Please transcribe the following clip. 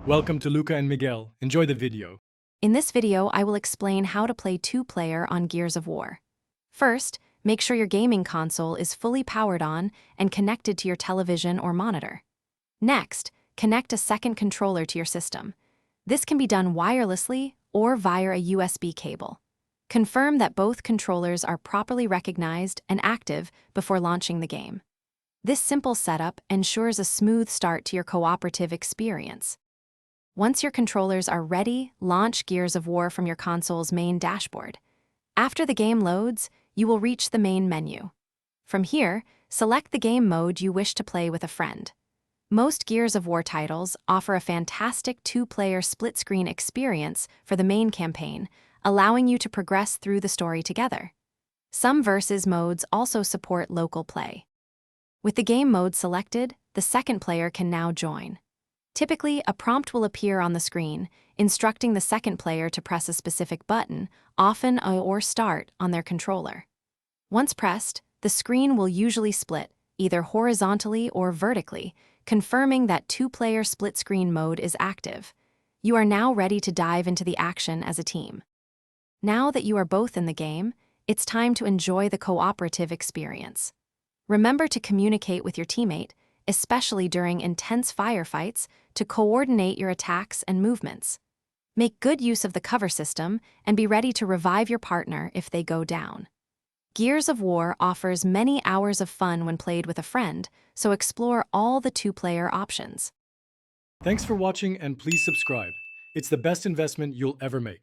Welcome to Luca and Miguel. Enjoy the video. In this video, I will explain how to play two-player on Gears of War. First, make sure your gaming console is fully powered on and connected to your television or monitor. Next, connect a second controller to your system. This can be done wirelessly or via a USB cable. Confirm that both controllers are properly recognized and active before launching the game. This simple setup ensures a smooth start to your cooperative experience. Once your controllers are ready, launch Gears of War from your console's main dashboard. After the game loads, you will reach the main menu. From here, select the game mode you wish to play with a friend. Most Gears of War titles offer a fantastic two-player split-screen experience for the main campaign, allowing you to progress through the story together. Some versus modes also support local play. With the game mode selected, the second player can now join. Typically, a prompt will appear on the screen, instructing the second player to press a specific button, often A or Start, on their controller. Once pressed, the screen will usually split, either horizontally or vertically, confirming that two-player split-screen mode is active. You are now ready to dive into the action as a team. Now that you are both in the game, it's time to enjoy the cooperative experience. Remember to communicate with your teammate, especially during intense firefights, to coordinate your attacks and movements. Make good use of the cover system and be ready to revive your partner if they go down. Gears of War offers many hours of fun when played with a friend, so explore all the two-player options. Thanks for watching and please subscribe. It's the best investment you'll ever make.